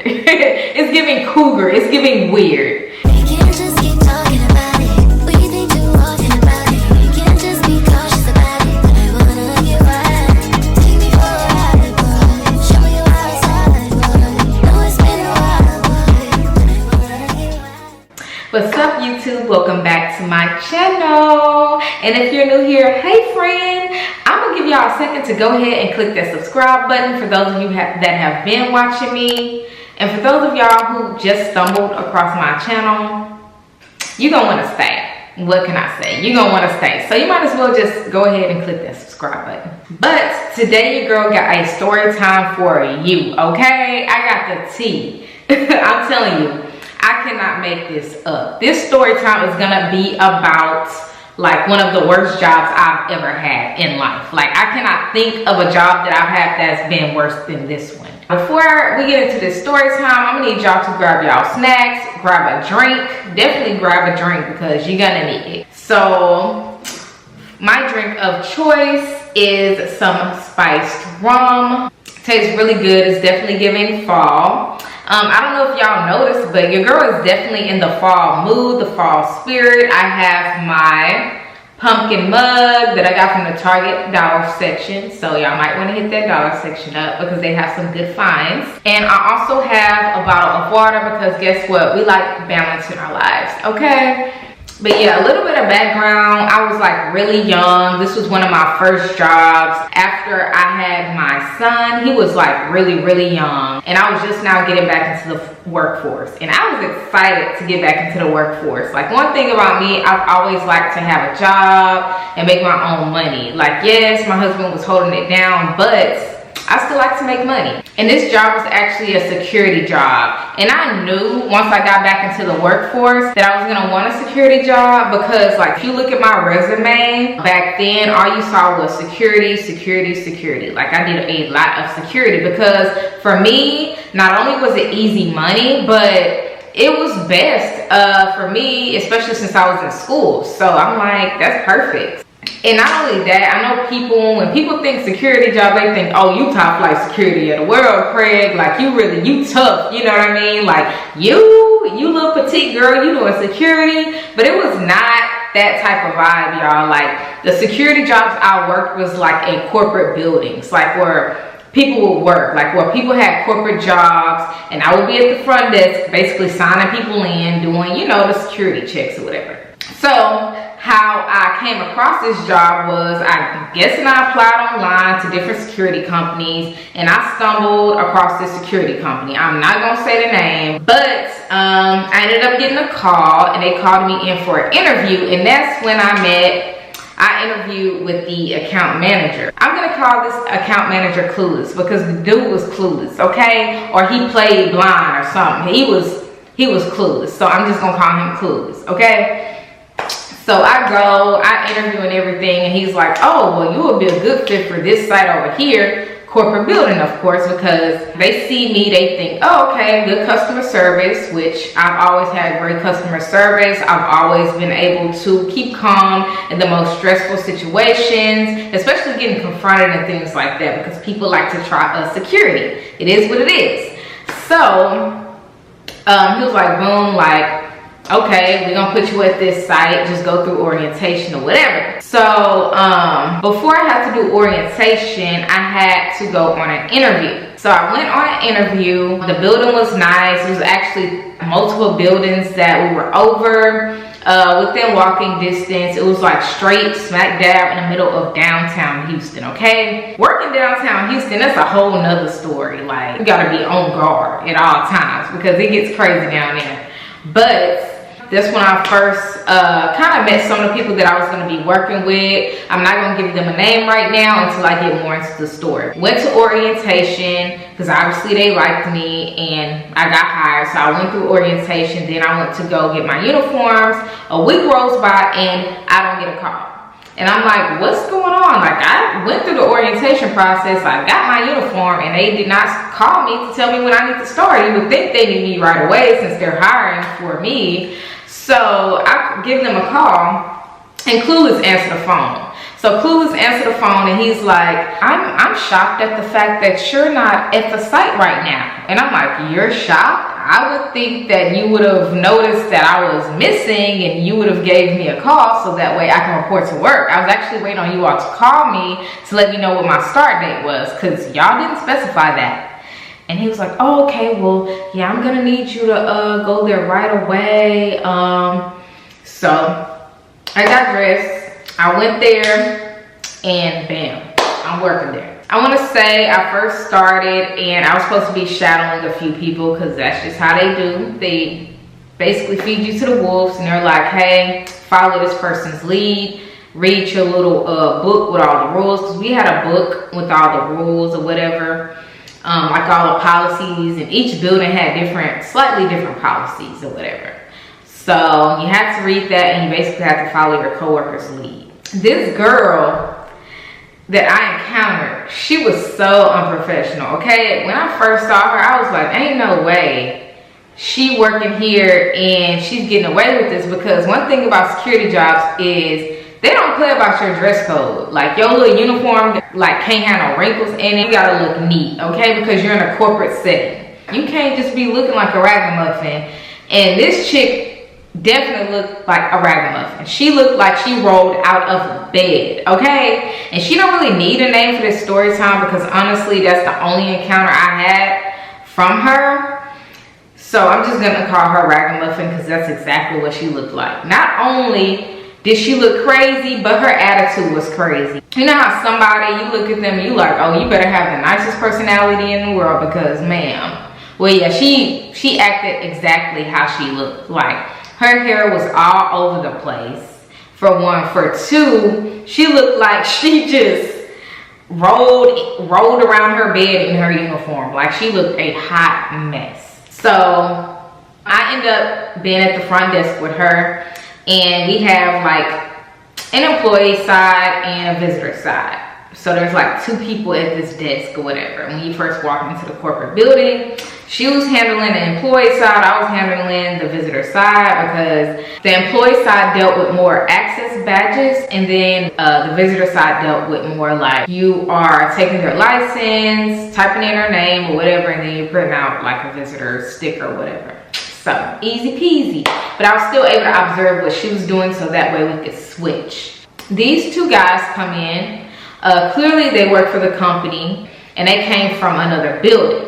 It's giving cougar. It's giving weird. What's up, YouTube? Welcome back to my channel. And if you're new here, hey friend, I'm gonna give y'all a second to go ahead and click that subscribe button for those of you that have been watching me. And for those of y'all who just stumbled across my channel, you're gonna want to stay. What can I say? You're gonna want to stay. So you might as well just go ahead and click that subscribe button. But today your girl got a story time for you, okay? I got the tea. I'm telling you, I cannot make this up. This story time is gonna be about like one of the worst jobs I've ever had in life. Like, I cannot think of a job that I've had that's been worse than this one. Before we get into this story time, I'm gonna need y'all to grab y'all snacks, grab a drink. Definitely grab a drink because you're gonna need it. So my drink of choice is some spiced rum. Tastes really good. It's definitely giving fall. I don't know if y'all noticed, but your girl is definitely in the fall mood, the fall spirit. I have my pumpkin mug that I got from the Target dollar section. So y'all might want to hit that dollar section up because they have some good finds. And I also have a bottle of water because guess what? We like balance in our lives, okay? But yeah, a little bit of background. I was like really young. This was one of my first jobs after I had my son. He was like really young, and I was just now getting back into the workforce, and I was excited to get back into the workforce. Like, one thing about me, I've always liked to have a job and make my own money. Like, yes, my husband was holding it down, but I still like to make money. And this job was actually a security job. And I knew once I got back into the workforce that I was gonna want a security job because, like, if you look at my resume, back then all you saw was security. Like, I did a lot of security because for me, not only was it easy money, but it was best for me, especially since I was in school. So I'm like, that's perfect. And not only that, I know people, when people think security job, they think, oh, you top flight security of the world, Craig. Like, you tough, you know what I mean? Like, you little petite girl, you doing security. But it was not that type of vibe, y'all. Like, the security jobs I worked was like in corporate buildings, like where people would work, like where people had corporate jobs, and I would be at the front desk basically signing people in, doing, you know, the security checks or whatever. So how I came across this job was, I applied online to different security companies, and I stumbled across this security company. I'm not gonna say the name, but I ended up getting a call, and they called me in for an interview, and that's when I interviewed with the account manager. I'm gonna call this account manager Clueless because the dude was clueless, okay? Or he played blind or something. He was clueless, so I'm just gonna call him Clueless, okay? So I interview and everything, and he's like, oh, well, you would be a good fit for this site over here, corporate building, of course, because they see me, they think, oh, okay, good customer service, which I've always had great customer service. I've always been able to keep calm in the most stressful situations, especially getting confronted and things like that, because people like to try security. It is what it is. So he was like, boom, like, okay, we're gonna put you at this site, just go through orientation or whatever. So before I had to do orientation, I had to go on an interview. So I went on an interview. The building was nice. It was actually multiple buildings that we were over, within walking distance. It was like straight smack dab in the middle of downtown Houston, okay? Working downtown Houston, that's a whole nother story. Like, you gotta be on guard at all times because it gets crazy down there. But that's when I first kind of met some of the people that I was going to be working with. I'm not going to give them a name right now until I get more into the story. Went to orientation because obviously they liked me and I got hired. So I went through orientation. Then I went to go get my uniforms. A week rolls by and I don't get a call. And I'm like, what's going on? Like, I went through the orientation process. I got my uniform and they did not call me to tell me when I need to start. You would think they need me right away since they're hiring for me. So I give them a call and Clueless answered the phone. So Clueless answered the phone and he's like, I'm shocked at the fact that you're not at the site right now. And I'm like, you're shocked? I would think that you would have noticed that I was missing and you would have gave me a call so that way I can report to work. I was actually waiting on you all to call me to let me know what my start date was, because y'all didn't specify that. And he was like, oh, okay, well, yeah, I'm gonna need you to go there right away. So I got dressed, I went there, and bam, I'm working there. I want to say I first started and I was supposed to be shadowing a few people, because that's just how they do. They basically feed you to the wolves and they're like, hey, follow this person's lead, read your little book with all the rules, because we had a book with all the rules or whatever, like all the policies, and each building had slightly different policies or whatever. So you had to read that and you basically had to follow your coworker's lead. This girl that I encountered, she was so unprofessional, okay? When I first saw her, I was like, ain't no way she working here and she's getting away with this, because one thing about security jobs is they don't play about your dress code. Like, your little uniform like can't have no wrinkles in it. You gotta look neat, okay? Because you're in a corporate setting. You can't just be looking like a ragamuffin. And this chick definitely looked like a ragamuffin. She looked like she rolled out of bed, okay? And she don't really need a name for this story time, because honestly, that's the only encounter I had from her. So I'm just gonna call her ragamuffin, because that's exactly what she looked like. Not only did she look crazy, but her attitude was crazy. You know how somebody, you look at them and you like, oh, you better have the nicest personality in the world, because ma'am. Well, yeah, she acted exactly how she looked. Like, her hair was all over the place, for one. For two, she looked like she just rolled around her bed in her uniform. Like, she looked a hot mess. So I end up being at the front desk with her, and we have like an employee side and a visitor side. So there's like two people at this desk or whatever. When you first walk into the corporate building, she was handling the employee side, I was handling the visitor side, because the employee side dealt with more access badges, and then the visitor side dealt with more like, you are taking their license, typing in her name or whatever, and then you're putting out like a visitor sticker or whatever. So easy peasy. But I was still able to observe what she was doing, so that way we could switch. These two guys come in. Clearly they work for the company and they came from another building.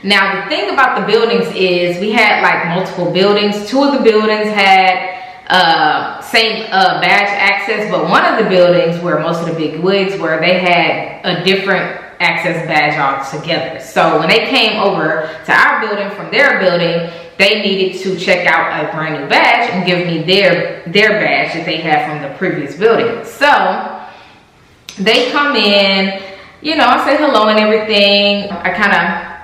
Now the thing about the buildings is we had like multiple buildings. Two of the buildings had same badge access, but one of the buildings where most of the big wigs were, they had a different access badge altogether. So when they came over to our building from their building, they needed to check out a brand new badge and give me their badge that they had from the previous building. So they come in, you know, I say hello and everything. I kind of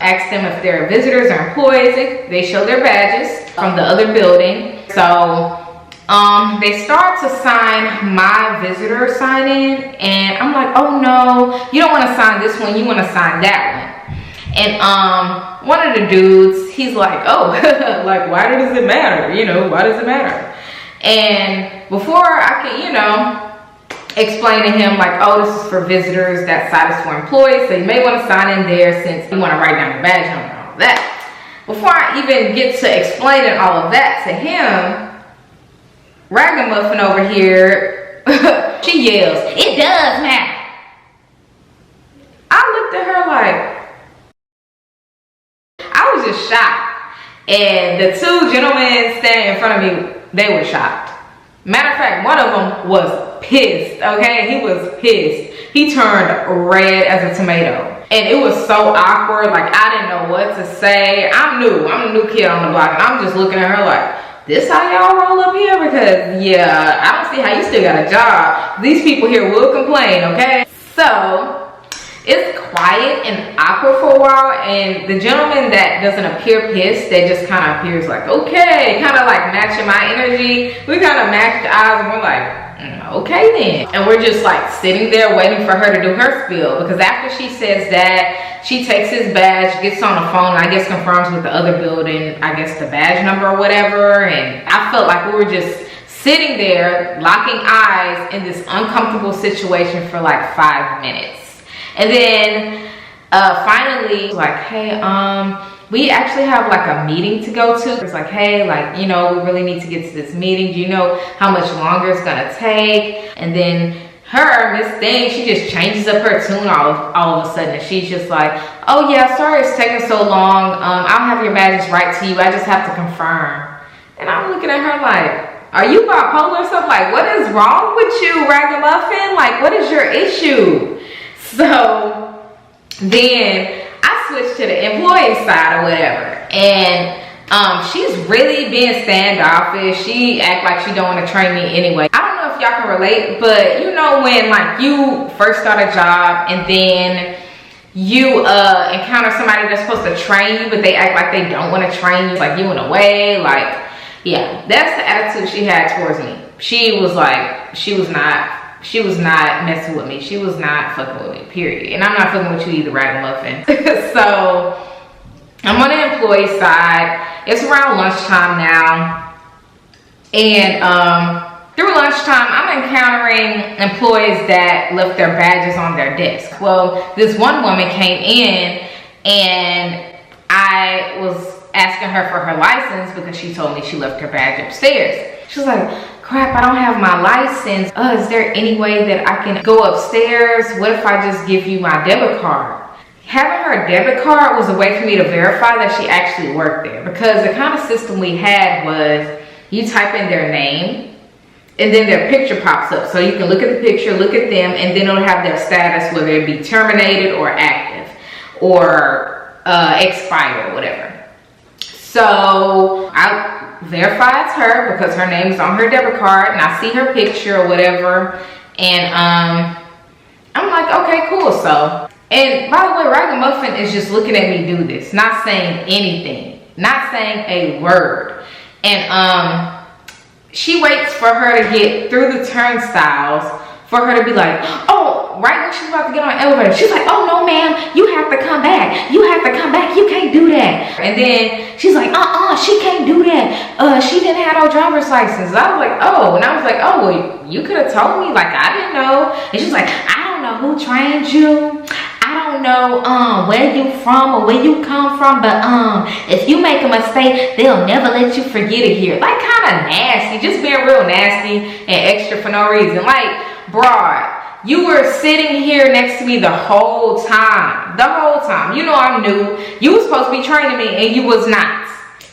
ask them if they're visitors or employees. They show their badges from the other building. So they start to sign my visitor sign in, and I'm like, oh no, you don't want to sign this one, you want to sign that one. And one of the dudes, he's like, oh, like, why does it matter? You know, why does it matter? And before I can, you know, explain to him like, oh, this is for visitors, that side is for employees, so you may want to sign in there since you want to write down your badge number and all that. Before I even get to explaining all of that to him, ragamuffin over here, she yells, it does matter. I looked at her like, I was just shocked. And the two gentlemen standing in front of me, they were shocked. Matter of fact, one of them was pissed, okay? He was pissed. He turned red as a tomato. And it was so awkward, like I didn't know what to say. I'm a new kid on the block, and I'm just looking at her like, this how y'all roll up here? Because yeah, I don't see how you still got a job. These people here will complain, okay? So it's quiet and awkward for a while, and the gentleman that doesn't appear pissed, that just kind of appears like, okay, kind of like matching my energy. We kind of matched eyes, and we're like, okay then. And we're just like sitting there waiting for her to do her spiel, because after she says that, she takes his badge, gets on the phone, I guess confirms with the other building, I guess the badge number or whatever. And I felt like we were just sitting there locking eyes in this uncomfortable situation for like 5 minutes. And then finally like, hey, we actually have like a meeting to go to. It's like, hey, like, you know, we really need to get to this meeting. Do you know how much longer it's gonna take? And then Miss Thing, she just changes up her tune all of a sudden. And she's just like, oh yeah, sorry it's taking so long. I'll have your badges right to you. I just have to confirm. And I'm looking at her like, are you bipolar or something? Like, what is wrong with you, ragamuffin? Like, what is your issue? So then I switched to the employee side or whatever. And she's really being standoffish. She act like she don't want to train me anyway. I don't know if y'all can relate, but you know when like you first start a job and then you encounter somebody that's supposed to train you, but they act like they don't want to train you, like you in a way, like, yeah, that's the attitude she had towards me. She was like, she was not messing with me. She was not fucking with me, period. And I'm not fucking with you either, ragamuffin. So I'm on the employee side. It's around lunchtime now. And through lunchtime, I'm encountering employees that left their badges on their desk. Well, this one woman came in and I was asking her for her license because she told me she left her badge upstairs. She was like, crap, I don't have my license. Is there any way that I can go upstairs? What if I just give you my debit card? Having her debit card was a way for me to verify that she actually worked there, because the kind of system we had was you type in their name and then their picture pops up. So you can look at the picture, look at them, and then it'll have their status, whether it be terminated or active or expired or whatever. So I verify it's her because her name is on her debit card and I see her picture or whatever. And I'm like, okay, cool. So, and by the way, ragamuffin is just looking at me do this, not saying anything, not saying a word. And she waits for her to get through the turnstiles for her to be like, oh, right when she's about to get on the elevator, she's like, oh no ma'am, you have to come back. You have to come back. You can't do that. And then she's like, she can't do that. She didn't have no driver's license. I was like, oh, and I was like, oh, well, you could have told me, like, I didn't know. And she's like, I don't know who trained you. I don't know where you from or where you come from, but if you make a mistake, they'll never let you forget it here. Like, kind of nasty, just being real nasty and extra for no reason. Like, broad, you were sitting here next to me the whole time. You know I'm new. You were supposed to be training me and you was not.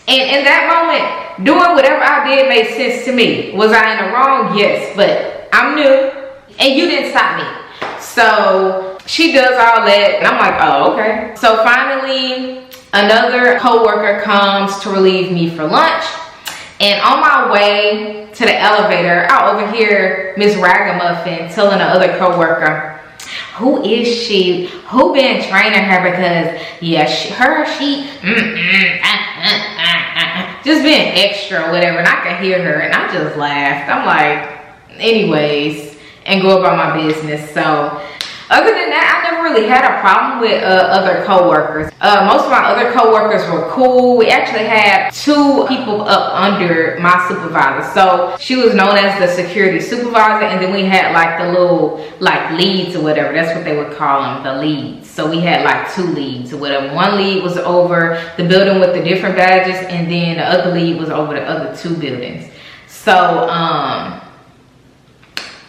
And in that moment, doing whatever I did made sense to me. Was I in the wrong? Yes, but I'm new and you didn't stop me. So she does all that and I'm like, oh, okay. So finally, another coworker comes to relieve me for lunch. And on my way to the elevator, I overhear Miss Ragamuffin telling the other coworker, who is she? Who been training her? Because yeah, just being extra or whatever. And I could hear her and I just laughed. I'm like, anyways, and go about my business. So other than that, I never really had a problem with other coworkers. Most of my other coworkers were cool. We actually had 2 people up under my supervisor. So she was known as the security supervisor, and then we had like the little like leads or whatever. That's what they would call them, the leads. So we had like 2 leads or whatever. One lead was over the building with the different badges, and then the other lead was over the other 2 buildings. So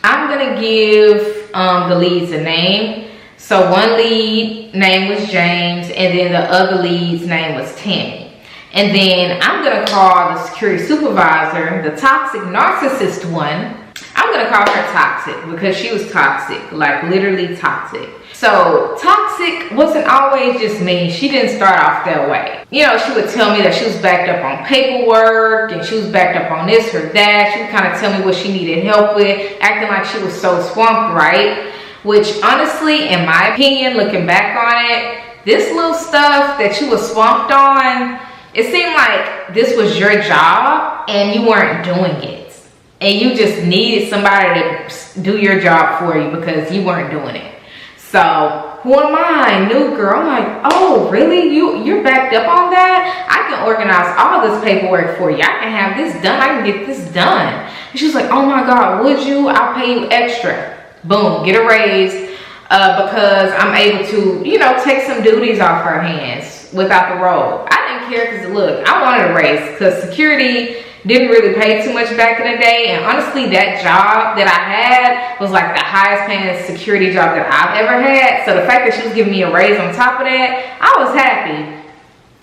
I'm gonna give the leads a name. So one lead name was James, and then the other lead's name was Tammy. And then I'm gonna call the security supervisor, the toxic narcissist one, I'm gonna call her toxic because she was toxic, like literally toxic. So toxic wasn't always just me. She didn't start off that way. You know, she would tell me that she was backed up on paperwork and she was backed up on this or that. She would kind of tell me what she needed help with, acting like she was so swamped, right? Which honestly, in my opinion, looking back on it, this little stuff that you was swamped on, it seemed like this was your job and you weren't doing it. And you just needed somebody to do your job for you because you weren't doing it. So who am I? New girl. I'm like, oh really? You're backed up on that? I can can organize all this paperwork for you. I can have this done. I can get this done. And she was like, oh my God, would you? I'll pay you extra. Boom, get a raise because I'm able to, you know, take some duties off her hands without the role. I didn't care because, look, I wanted a raise because security didn't really pay too much back in the day. And honestly, that job that I had was like the highest paying security job that I've ever had. So the fact that she was giving me a raise on top of that, I was happy.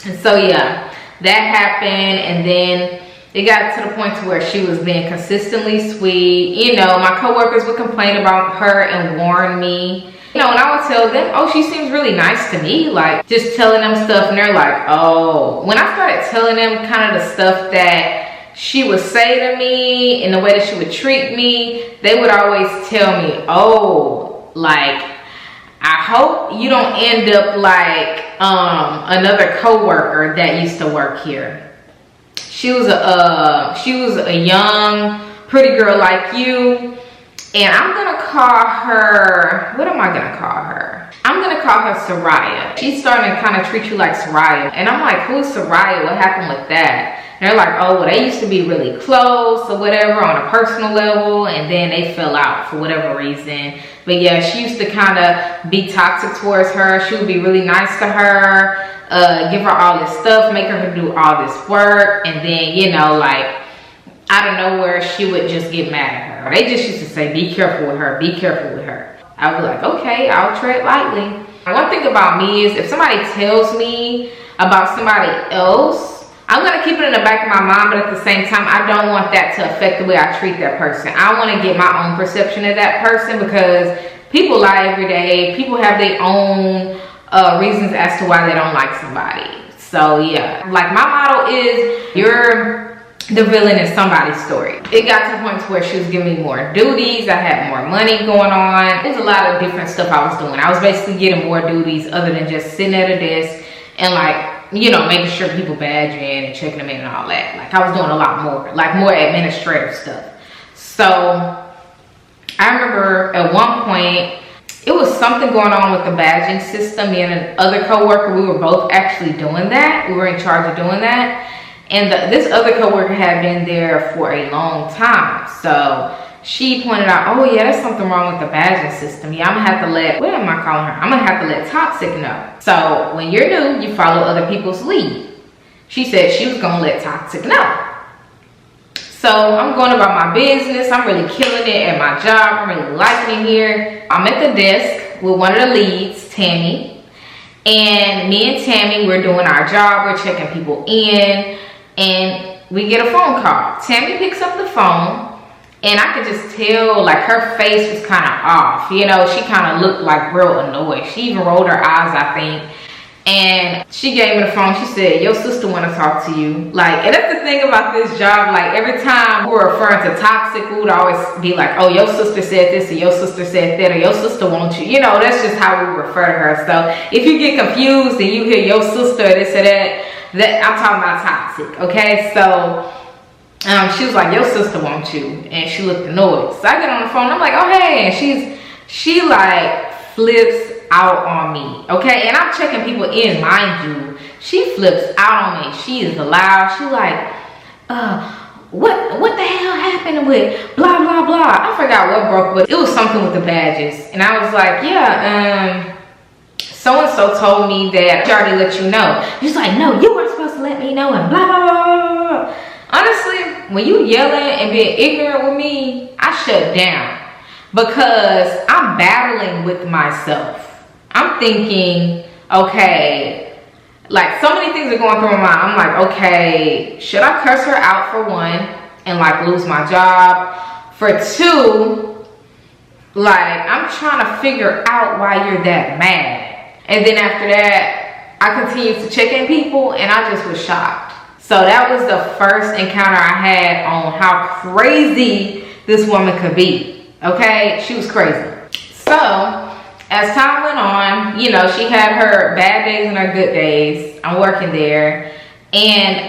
And so yeah, that happened. And then it got to the point to where she was being consistently sweet. You know, my coworkers would complain about her and warn me. You know, and I would tell them, oh, she seems really nice to me. Like, just telling them stuff, and they're like, oh. When I started telling them kind of the stuff that she would say to me and the way that she would treat me, they would always tell me, oh, like, I hope you don't end up like another coworker that used to work here. She was a young, pretty girl like you. And I'm gonna call her, what am I gonna call her? I'm gonna call her Soraya. She's starting to kind of treat you like Soraya. And I'm like, who's Soraya? What happened with that? And they're like, oh, well, they used to be really close or whatever on a personal level, and then they fell out for whatever reason. But yeah, she used to kind of be toxic towards her. She would be really nice to her, give her all this stuff, make her do all this work, and then, you know, like, out of nowhere, she would just get mad at her. They just used to say, be careful with her, be careful with her. I would be like, okay, I'll tread lightly. One thing about me is if somebody tells me about somebody else, I'm gonna keep it in the back of my mind, but at the same time, I don't want that to affect the way I treat that person. I wanna get my own perception of that person because people lie every day. People have their own reasons as to why they don't like somebody. So yeah, like my motto is, you're the villain in somebody's story. It got to the point where she was giving me more duties. I had more money going on. There's a lot of different stuff I was doing. I was basically getting more duties other than just sitting at a desk and like, you know, making sure people badge in and checking them in and all that. Like I was doing a lot more, like more administrative stuff. So I remember at one point, it was something going on with the badging system. Me and another coworker, we were both actually doing that. We were in charge of doing that. And this other coworker had been there for a long time. So she pointed out, oh yeah, there's something wrong with the badging system. Yeah, I'm gonna have to let, what am I calling her? I'm gonna have to let Toxic know. So when you're new, you follow other people's lead. She said she was gonna let Toxic know. So I'm going about my business. I'm really killing it at my job. I'm really liking it here. I'm at the desk with one of the leads, Tammy. And me and Tammy, we're doing our job. We're checking people in. And we get a phone call. Tammy picks up the phone, and I could just tell, like, her face was kind of off. You know, she kind of looked, like, real annoyed. She even rolled her eyes, I think. And she gave me the phone. She said, your sister want to talk to you. Like, and that's the thing about this job. Like, every time we were referring to Toxic, we would always be like, oh, your sister said this, or your sister said that, or your sister wants you. You know, that's just how we refer to her. So if you get confused and you hear your sister or this or that, I'm talking about Toxic, okay? So she was like, your sister wants you, and she looked annoyed. So I get on the phone, I'm like, oh hey, and she like flips out on me, okay? And I'm checking people in, mind you. She flips out on me. She is loud. She like, what the hell happened with blah blah blah? I forgot what broke, but it was something with the badges. And I was like, yeah, so-and-so told me that she already let you know. She's like, no, you weren't supposed to let me know, and blah, blah, blah, blah, blah. Honestly, when you yelling and being ignorant with me, I shut down because I'm battling with myself. I'm thinking, okay, like so many things are going through my mind. I'm like, okay, should I curse her out for one and like lose my job? For two, like I'm trying to figure out why you're that mad. And then after that, I continued to check in people and I just was shocked. So that was the first encounter I had on how crazy this woman could be. Okay, she was crazy. So as time went on, you know, she had her bad days and her good days. I'm working there. And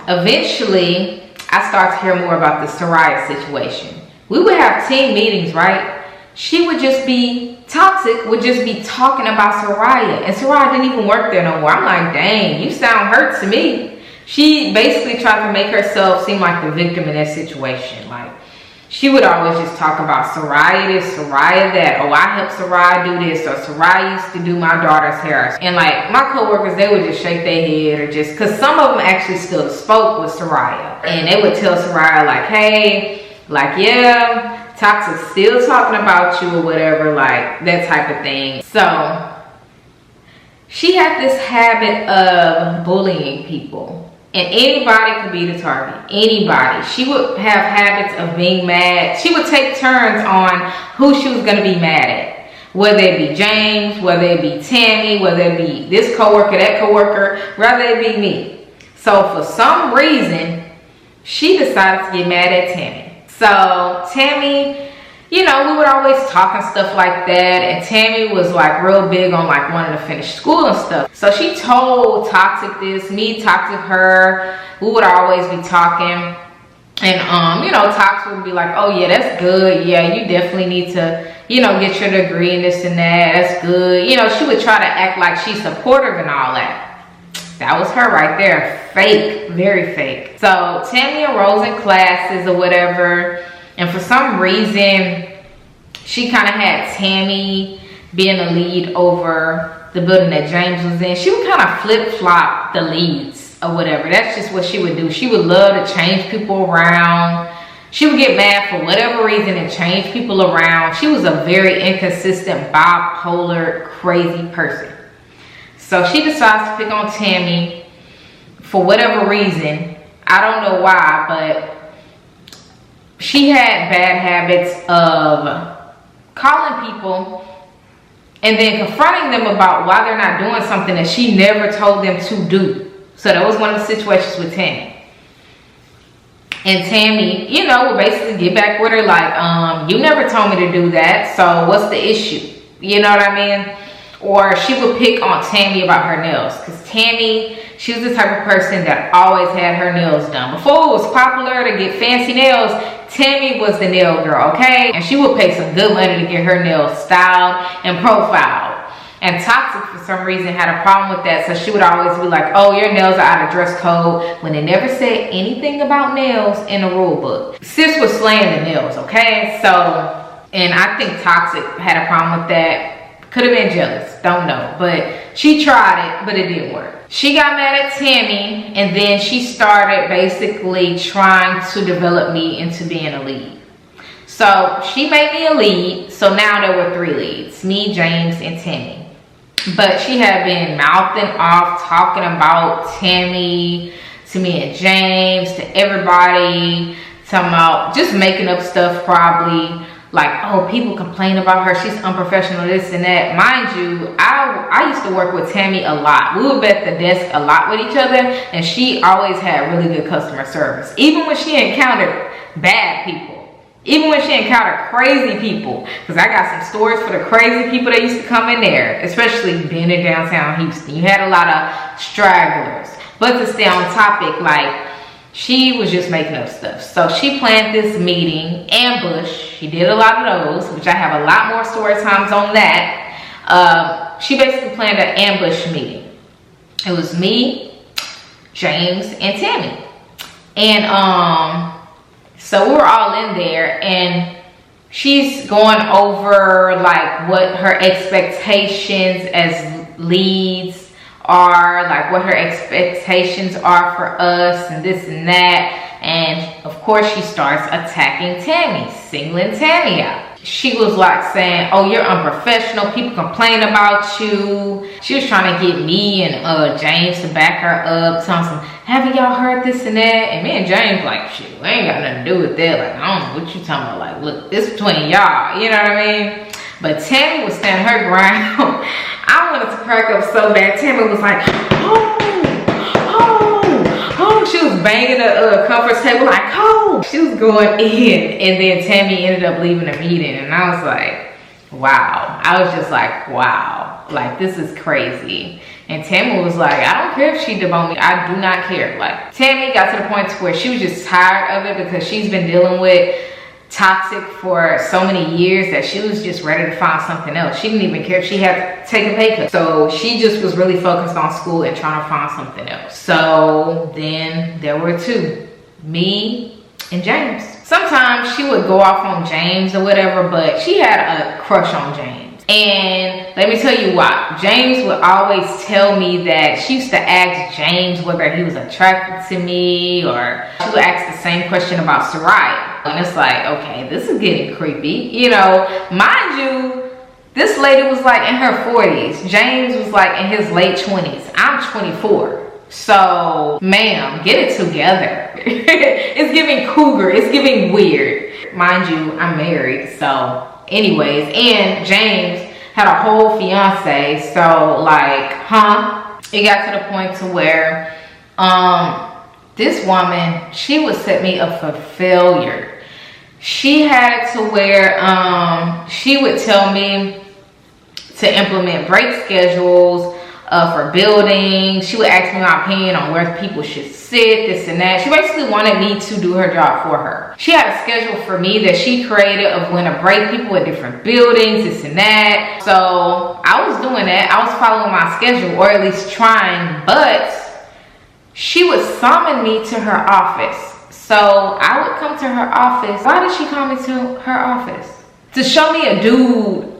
eventually I started to hear more about the Soraya situation. We would have team meetings, right? She would just be Toxic, would just be talking about Soraya, and Soraya didn't even work there no more. I'm like, dang, you sound hurt to me. she basically tried to make herself seem like the victim in that situation. Like, she would always just talk about Soraya this, Soraya that. Oh, I helped Soraya do this, or Soraya used to do my daughter's hair. And like my coworkers, they would just shake their head, or just, cause some of them actually still spoke with Soraya, and they would tell Soraya like, hey, like, yeah, Toxic still talking about you or whatever, like that type of thing. So she had this habit of bullying people. And anybody could be the target, anybody. She would have habits of being mad. She would take turns on who she was gonna be mad at. Whether it be James, whether it be Tammy, whether it be this coworker, that coworker, rather it be me. So for some reason, she decided to get mad at Tammy. So Tammy, you know, we would always talk and stuff like that, and Tammy was like real big on like wanting to finish school and stuff. So she told Toxic this, me, Toxic, her. We would always be talking, and you know, Toxic would be like, oh yeah, that's good, yeah, you definitely need to, you know, get your degree and this and that, that's good. You know, she would try to act like she's supportive and all that. That was her right there. Fake, very fake. So Tammy enrolls in classes or whatever, and for some reason, she kind of had Tammy being the lead over the building that James was in. She would kind of flip-flop the leads or whatever. That's just what she would do. She would love to change people around. She would get mad for whatever reason and change people around. She was a very inconsistent, bipolar, crazy person. So she decides to pick on Tammy for whatever reason. I don't know why, but she had bad habits of calling people and then confronting them about why they're not doing something that she never told them to do. So that was one of the situations with Tammy. And Tammy, you know, would basically get back with her like, you never told me to do that, so what's the issue? You know what I mean? Or she would pick on Tammy about her nails, because Tammy, she was the type of person that always had her nails done. Before it was popular to get fancy nails, Tammy was the nail girl, okay? And she would pay some good money to get her nails styled and profiled. And Toxic, for some reason, had a problem with that, so she would always be like, oh, your nails are out of dress code, when they never said anything about nails in the rule book. Sis was slaying the nails, okay? So, and I think Toxic had a problem with that. Could have been jealous, don't know. But she tried it, but it didn't work. She got mad at Tammy, and then she started basically trying to develop me into being a lead. So she made me a lead, so now there were 3 leads, me, James, and Tammy. But she had been mouthing off, talking about Tammy to me and James, to everybody, talking about just making up stuff probably. Like, oh, people complain about her, she's unprofessional, this and that. Mind you, I used to work with Tammy a lot. We would be at the desk a lot with each other, and she always had really good customer service. Even when she encountered bad people, even when she encountered crazy people, because I got some stories for the crazy people that used to come in there, especially being in downtown Houston. You had a lot of stragglers. But to stay on topic, like, she was just making up stuff. So she planned this meeting, ambush. She did a lot of those, which I have a lot more story times on that. She basically planned an ambush meeting. It was me, James, and Tammy. And so we were all in there, and she's going over like what her expectations as leads are, like what her expectations are for us and this and that. And of course she starts attacking Tammy, singling Tammy out. She was like saying, oh, you're unprofessional, people complain about you. She was trying to get me and James to back her up, telling some, haven't y'all heard this and that? And me and James like, shit, we ain't got nothing to do with that. Like, I don't know what you talking about. Like, look, it's between y'all, you know what I mean? But Tammy was standing her ground. I wanted to crack up so bad. Tammy was like, oh. She was banging the conference table like, oh. She was going in. And then Tammy ended up leaving the meeting. And I was like, wow. I was just like, wow. Like, this is crazy. And Tammy was like, I don't care if she deboned me. I do not care. Like, Tammy got to the point to where she was just tired of it because she's been dealing with toxic for so many years that she was just ready to find something else. She didn't even care if she had to take a pay cut. So she just was really focused on school and trying to find something else. So then there were two, me and James. Sometimes she would go off on James or whatever, but she had a crush on James. And let me tell you why. James would always tell me that she used to ask James whether he was attracted to me, or she would ask the same question about Soraya. And it's like, okay, this is getting creepy. You know, mind you, this lady was like in her 40s. James was like in his late 20s. I'm 24. So, ma'am, get it together. It's giving cougar. It's giving weird. Mind you, I'm married, so anyways, and James had a whole fiance, so like, it got to the point to where this woman, she would set me up for failure. She had it to where she would tell me to implement break schedules for buildings. She would ask me my opinion on where people should sit, this and that. She basically wanted me to do her job for her. She had a schedule for me that she created of when to break people at different buildings, this and that. So I was doing that. I was following my schedule, or at least trying, but she would summon me to her office. So I would come to her office. Why did she call me to her office? To show me a dude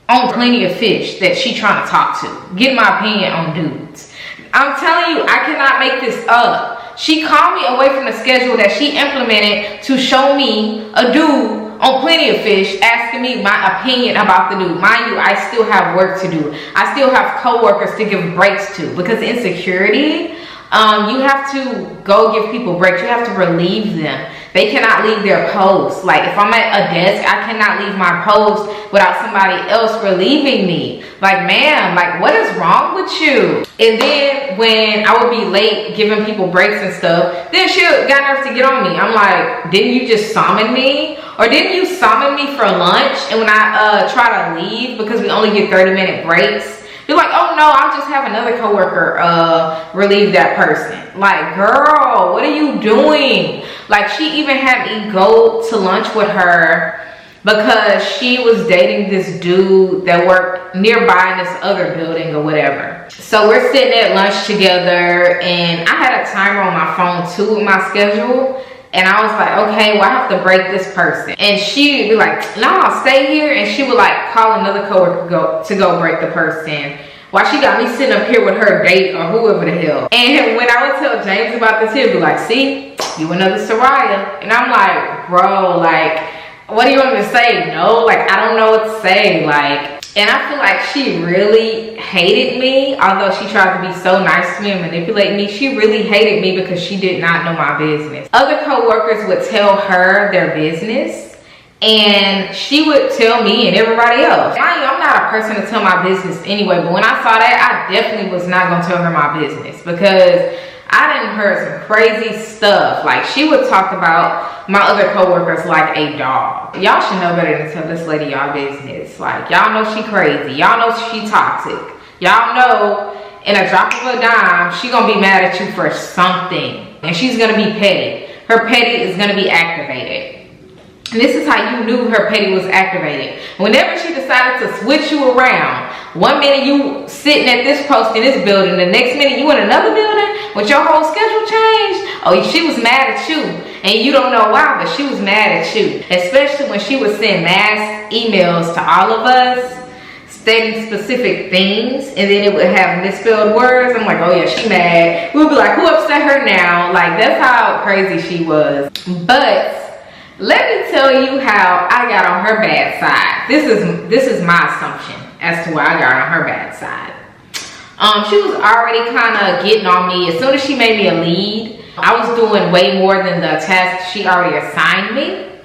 on Plenty of Fish that she trying to talk to. Get my opinion on dudes. I'm telling you, I cannot make this up. She called me away from the schedule that she implemented to show me a dude on Plenty of Fish asking me my opinion about the dude. Mind you, I still have work to do. I still have coworkers to give breaks to, because insecurity, you have to go give people breaks. You have to relieve them. They cannot leave their post. Like if I'm at a desk, I cannot leave my post without somebody else relieving me. Like, ma'am, like what is wrong with you? And then when I would be late giving people breaks and stuff, then she got nerve to get on me. I'm like, didn't you just summon me? Or didn't you summon me for lunch? And when I try to leave, because we only get 30-minute breaks, you're like, oh no, I'll just have another coworker relieve that person. Like, girl, what are you doing? Like, she even had me go to lunch with her because she was dating this dude that worked nearby in this other building or whatever. So we're sitting at lunch together, and I had a timer on my phone too with my schedule. And I was like, okay, well, I have to break this person. And she'd be like, no, stay here. And she would like call another coworker to go break the person, while she got me sitting up here with her date or whoever the hell. And when I would tell James about this, he'd be like, see, you another Soraya. And I'm like, bro, like, what do you want me to say? No, like, I don't know what to say. Like, and I feel like she really hated me, although she tried to be so nice to me and manipulate me. She really hated me because she did not know my business. Other coworkers would tell her their business, and she would tell me and everybody else. I'm not a person to tell my business anyway, but when I saw that, I definitely was not gonna tell her my business, because I done heard some crazy stuff. Like, she would talk about my other coworkers like a dog. Y'all should know better than tell this lady y'all business. Like, y'all know she crazy. Y'all know she toxic. Y'all know in a drop of a dime, she gonna be mad at you for something. And she's gonna be petty. Her petty is gonna be activated. And this is how you knew her petty was activated. Whenever she decided to switch you around, one minute you sitting at this post in this building, the next minute you in another building with your whole schedule changed. Oh, she was mad at you. And you don't know why, but she was mad at you. Especially when she would send mass emails to all of us stating specific things, and then it would have misspelled words. I'm like, oh yeah, she mad. We'll be like, who upset her now? Like, that's how crazy she was. But let me tell you how I got on her bad side. This is my assumption as to why I got on her bad side. She was already kind of getting on me. As soon as she made me a lead, I was doing way more than the task she already assigned me.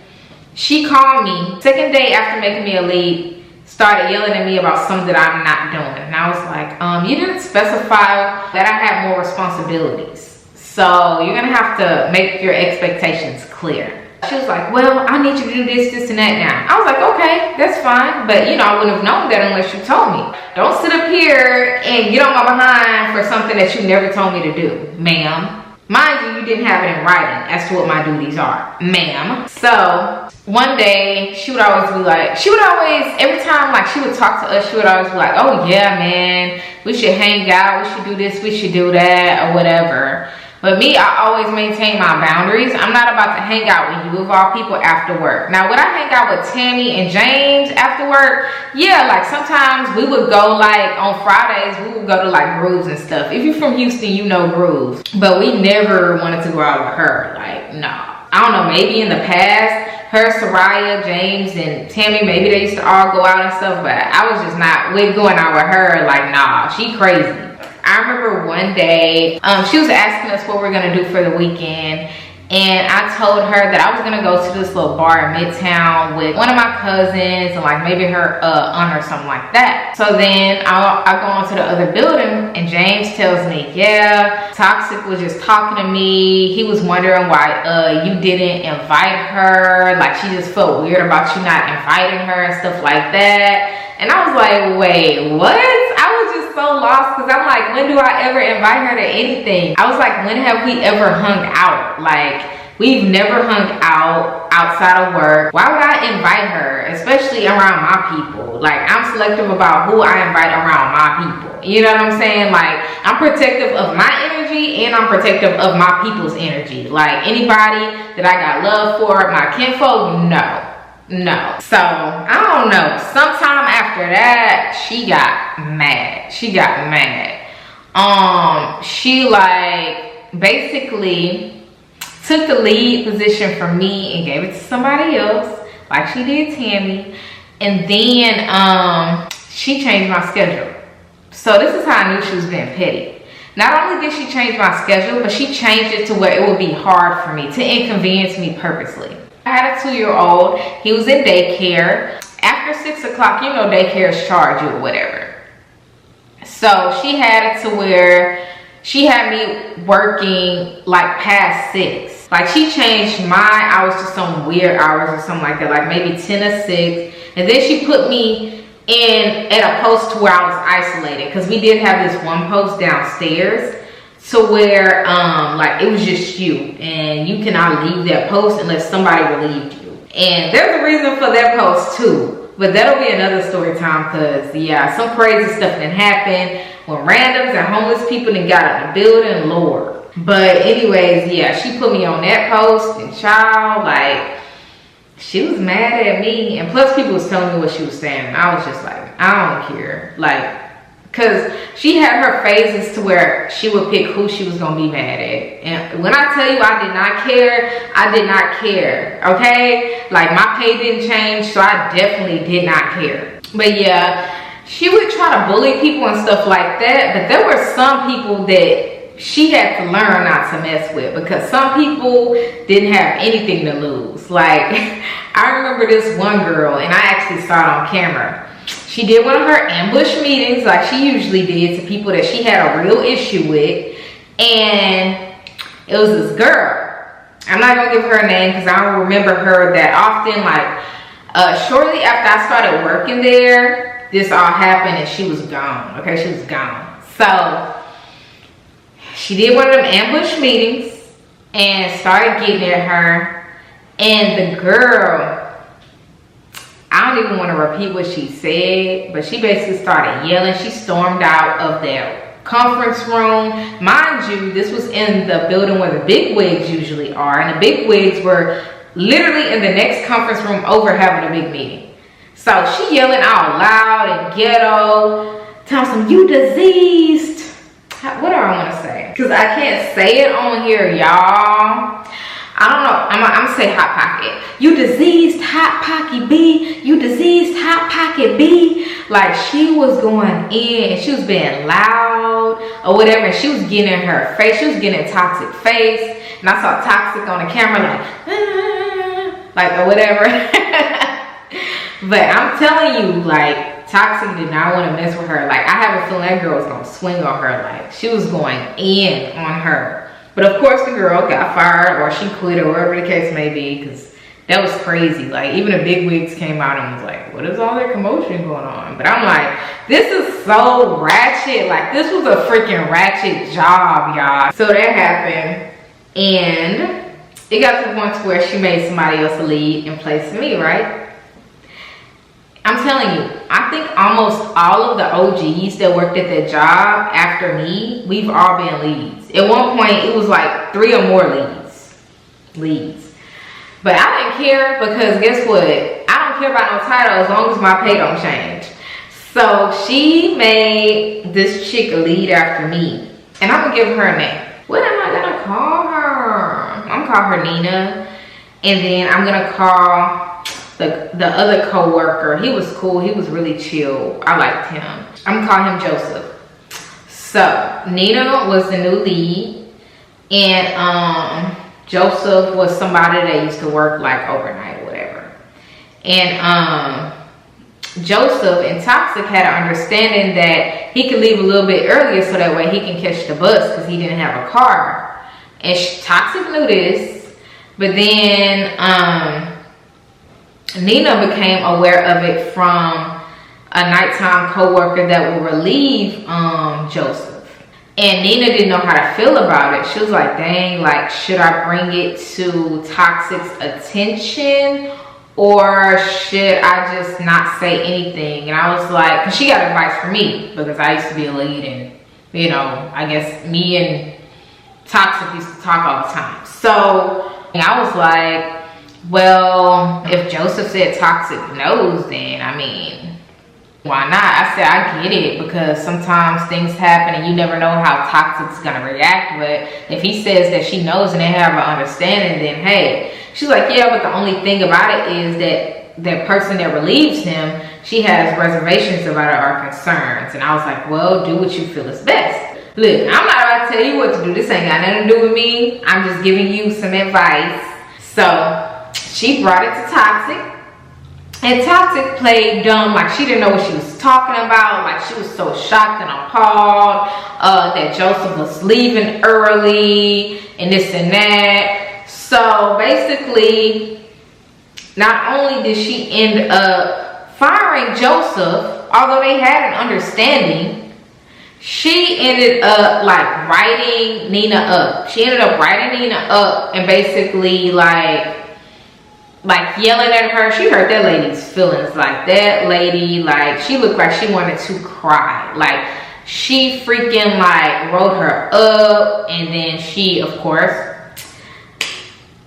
She called me second day after making me a lead, started yelling at me about something that I'm not doing. And I was like, you didn't specify that I have more responsibilities, so you're gonna have to make your expectations clear. She was like, well, I need you to do this, this, and that now. I was like, okay, that's fine. But, you know, I wouldn't have known that unless you told me. Don't sit up here and get on my behind for something that you never told me to do, ma'am. Mind you, you didn't have it in writing as to what my duties are, ma'am. So one day she would always be like, every time like she would talk to us, she would always be like, oh yeah, man, we should hang out, we should do this, we should do that, or whatever. But me, I always maintain my boundaries. I'm not about to hang out with you of all people after work. Now, would I hang out with Tammy and James after work? Yeah, like sometimes we would go like on Fridays, we would go to like Grooves and stuff. If you're from Houston, you know Grooves. But we never wanted to go out with her. Like, no. I don't know, maybe in the past, her, Soraya, James, and Tammy, maybe they used to all go out and stuff. But I was just not with going out with her. Like, nah, she crazy. I remember one day, she was asking us what we're gonna do for the weekend, and I told her that I was gonna go to this little bar in Midtown with one of my cousins and like maybe her aunt or something like that. So then I go on to the other building, and James tells me, yeah, Toxic was just talking to me. He was wondering why you didn't invite her. Like she just felt weird about you not inviting her and stuff like that. And I was like, wait, what? I was just so lost because I'm like, when do I ever invite her to anything? I was like, when have we ever hung out? Like, we've never hung out outside of work. Why would I invite her, especially around my people? Like, I'm selective about who I invite around my people. You know what I'm saying? Like, I'm protective of my energy and I'm protective of my people's energy. Like, anybody that I got love for, my kinfolk, no. No. So I don't know, sometime after that she got mad. She like basically took the lead position from me and gave it to somebody else, like she did Tammy. And then she changed my schedule. So this is how I knew she was being petty. Not only did she change my schedule, but she changed it to where it would be hard for me, to inconvenience me purposely. I had a 2-year-old. He was in daycare. After 6 o'clock, you know, daycares charge you or whatever. So she had it to where she had me working like past 6. Like she changed my hours to some weird hours or something like that, like maybe 10 or 6. And then she put me in at a post to where I was isolated, because we did have this one post downstairs to where like it was just you and you cannot leave that post unless somebody relieved you. And there's a reason for that post too, but that'll be another story time, because yeah, some crazy stuff that happened when randoms and homeless people then got in the building, Lord. But anyways, yeah, she put me on that post, and child, like she was mad at me. And plus people was telling me what she was saying, and I was just like, I don't care. Like, because she had her phases to where she would pick who she was going to be mad at. And when I tell you I did not care, I did not care, okay? Like, my pay didn't change, so I definitely did not care. But yeah, she would try to bully people and stuff like that. But there were some people that she had to learn not to mess with, because some people didn't have anything to lose. Like, I remember this one girl, and I actually saw it on camera. She did one of her ambush meetings like she usually did to people that she had a real issue with. And it was this girl. I'm not gonna give her a name because I don't remember her that often. Like shortly after I started working there, this all happened and she was gone. Okay, she was gone. So she did one of them ambush meetings and started getting at her. And the girl, I don't even want to repeat what she said, but she basically started yelling. She stormed out of that conference room. Mind you, this was in the building where the big wigs usually are, and the big wigs were literally in the next conference room over having a big meeting. So she yelling out loud and ghetto, telling some, you diseased. What do I want to say? Because I can't say it on here, y'all. I don't know. I'm gonna say hot pocket. You diseased hot pocket B. You diseased hot pocket B. Like, she was going in and she was being loud or whatever. And she was getting in her face. She was getting in Toxic face. And I saw Toxic on the camera like or whatever. But I'm telling you, like, Toxic did not want to mess with her. Like, I have a feeling that girl was gonna swing on her. Like, she was going in on her. But of course the girl got fired, or she quit, or whatever the case may be, because that was crazy. Like, even the big wigs came out and was like, what is all that commotion going on? But I'm like, this is so ratchet. Like, this was a freaking ratchet job, y'all. So that happened. And it got to the point where she made somebody else a lead in place of me, right? I'm telling you, I think almost all of the OGs that worked at that job after me, we've all been leads. At one point, it was like 3 or more leads. But I didn't care because guess what? I don't care about no title as long as my pay don't change. So she made this chick a lead after me. And I'm gonna give her a name. What am I gonna call her? I'm gonna call her Nina. And then I'm gonna call the other co-worker. He was cool, he was really chill. I liked him. I'm gonna call him Joseph. So Nina was the new lead, and Joseph was somebody that used to work like overnight or whatever. And Joseph and Toxic had an understanding that he could leave a little bit earlier so that way he can catch the bus because he didn't have a car. And Toxic knew this, but then Nina became aware of it from a nighttime co-worker that would relieve Joseph. And Nina didn't know how to feel about it. She was like, dang, like, should I bring it to Toxic's attention? Or should I just not say anything? And I was like, because she got advice from me because I used to be a lead, and you know, I guess me and Toxic used to talk all the time. So I was like, well, if Joseph said Toxic knows, then I mean, why not? I said, I get it because sometimes things happen and you never know how Toxic's gonna react. But if he says that she knows and they have an understanding, then hey. She's like, yeah, but the only thing about it is that the person that relieves him, she has reservations about it or concerns. And I was like, well, do what you feel is best. Look, I'm not about to tell you what to do. This ain't got nothing to do with me. I'm just giving you some advice. So she brought it to Toxic. And Toxic played dumb, like she didn't know what she was talking about. Like she was so shocked and appalled that Joseph was leaving early and this and that. So basically, not only did she end up firing Joseph, although they had an understanding, she ended up like writing Nina up. She ended up writing Nina up and basically like yelling at her. She hurt that lady's feelings. Like that lady, like she looked like she wanted to cry. Like she freaking like wrote her up, and then she, of course,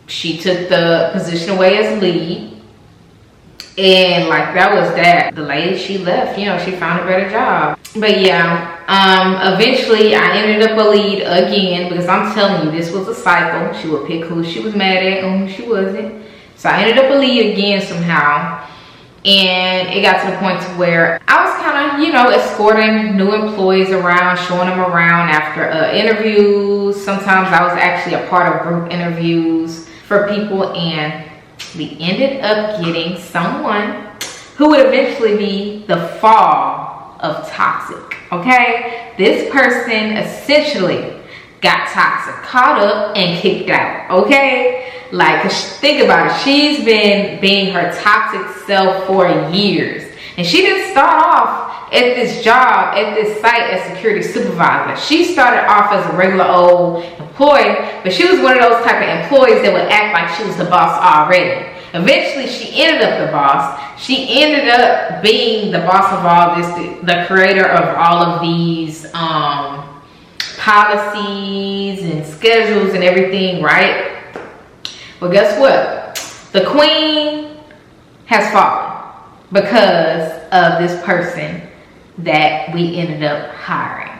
she took the position away as lead. And like that was that. The lady, she left, you know, she found a better job. But yeah, eventually I ended up a lead again because I'm telling you, this was a cycle. She would pick who she was mad at and who she wasn't. So I ended up a lead again somehow. And it got to the point to where I was kind of, you know, escorting new employees around, showing them around after interviews. Sometimes I was actually a part of group interviews for people, and we ended up getting someone who would eventually be the fall of Toxic, okay? This person essentially got Toxic caught up and kicked out, okay? Like, think about it. She's been being her toxic self for years. And she didn't start off at this job, at this site as security supervisor. She started off as a regular old employee, but she was one of those type of employees that would act like she was the boss already. Eventually, she ended up the boss. She ended up being the boss of all this, the creator of all of these policies and schedules and everything, right? Well, guess what? The queen has fallen because of this person that we ended up hiring.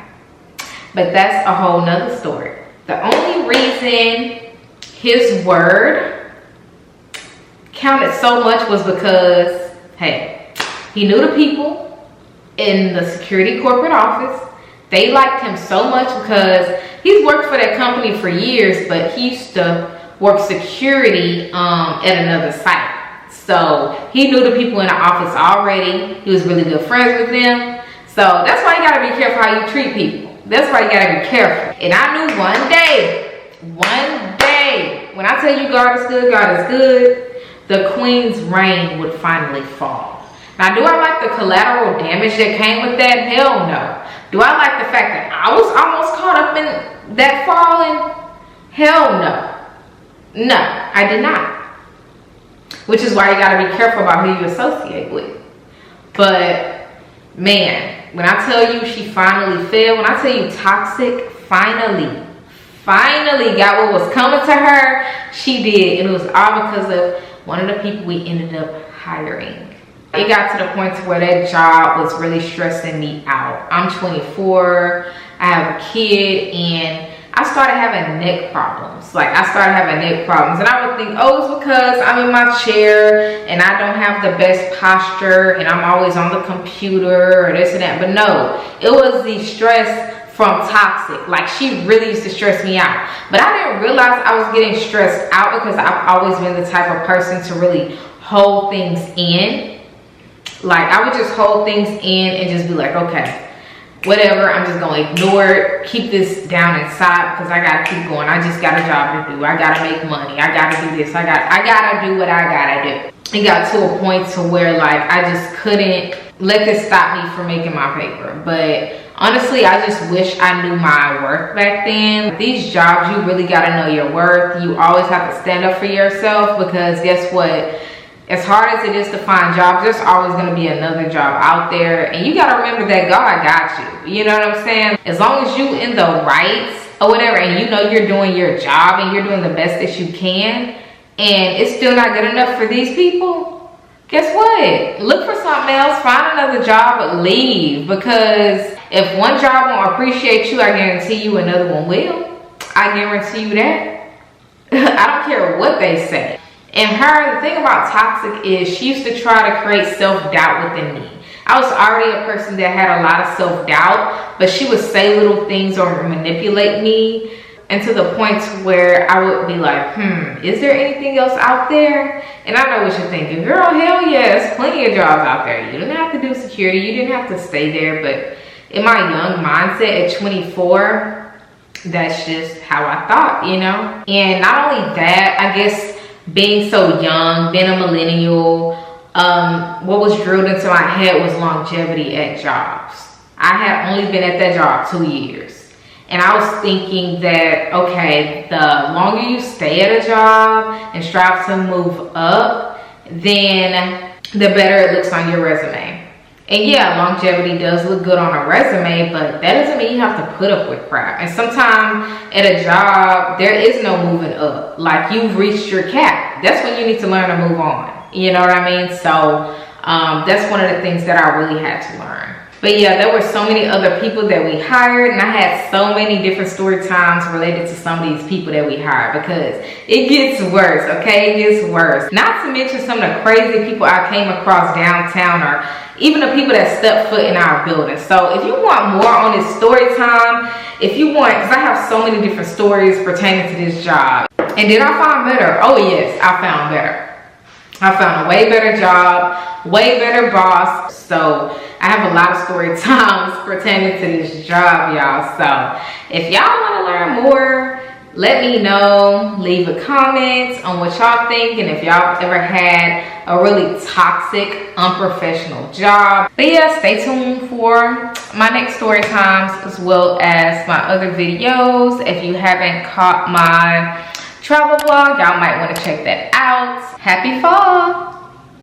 But that's a whole nother story. The only reason his word counted so much was because, hey, he knew the people in the security corporate office. They liked him so much because he's worked for that company for years, but he used to work security at another site. So he knew the people in the office already. He was really good friends with them. So that's why you gotta be careful how you treat people. That's why you gotta be careful. And I knew one day, when I tell you God is good, the queen's reign would finally fall. Now, do I like the collateral damage that came with that? Hell no. Do I like the fact that I was almost caught up in that falling? Hell no. No, I did not. Which is why you gotta be careful about who you associate with. But man, when I tell you she finally failed, when I tell you toxic finally got what was coming to her, she did. And it was all because of one of the people we ended up hiring. It got to the point where that job was really stressing me out. I'm 24, I have a kid, and I started having neck problems. Like, I started having neck problems, and I would think, oh, it's because I'm in my chair and I don't have the best posture and I'm always on the computer or this and that. But no, it was the stress from toxic. Like, she really used to stress me out. But I didn't realize I was getting stressed out because I've always been the type of person to really hold things in. Like, I would just hold things in and just be like, okay, whatever, I'm just gonna ignore it, keep this down inside because I gotta keep going. I just got a job to do. I gotta make money. I gotta do this. I gotta do what I gotta do. It got to a point to where, like, I just couldn't let this stop me from making my paper. But honestly, I just wish I knew my worth back then. These jobs, you really gotta know your worth. You always have to stand up for yourself because guess what? As hard as it is to find jobs, there's always going to be another job out there. And you got to remember that God got you. You know what I'm saying? As long as you in the rights or whatever, and you know you're doing your job and you're doing the best that you can, and it's still not good enough for these people, guess what? Look for something else. Find another job, but leave. Because if one job won't appreciate you, I guarantee you another one will. I guarantee you that. I don't care what they say. And her, the thing about toxic is she used to try to create self-doubt within me. I was already a person that had a lot of self-doubt, but she would say little things or manipulate me, and to the point where I would be like, is there anything else out there? And I know what you're thinking, girl, hell yes, plenty of jobs out there. You didn't have to do security, you didn't have to stay there. But in my young mindset at 24, that's just how I thought, you know? And not only that, I guess being so young, being a millennial, what was drilled into my head was longevity at jobs. I had only been at that job 2 years. And I was thinking that, okay, the longer you stay at a job and strive to move up, then the better it looks on your resume. And yeah, longevity does look good on a resume, but that doesn't mean you have to put up with crap. And sometimes at a job, there is no moving up. Like, you've reached your cap. That's when you need to learn to move on. You know what I mean? So that's one of the things that I really had to learn. But yeah, there were so many other people that we hired, and I had so many different story times related to some of these people that we hired, because it gets worse, okay? It gets worse. Not to mention some of the crazy people I came across downtown, or even the people that stepped foot in our building. So if you want more on this story time, if you want, because I have so many different stories pertaining to this job. And did I find better? Oh yes, I found better. I found a way better job, way better boss. So I have a lot of story times pertaining to this job, y'all. So if y'all want to learn more, let me know. Leave a comment on what y'all think, and if y'all ever had a really toxic, unprofessional job. But yeah, stay tuned for my next story times as well as my other videos. If you haven't caught my travel vlog, y'all might want to check that out. Happy fall!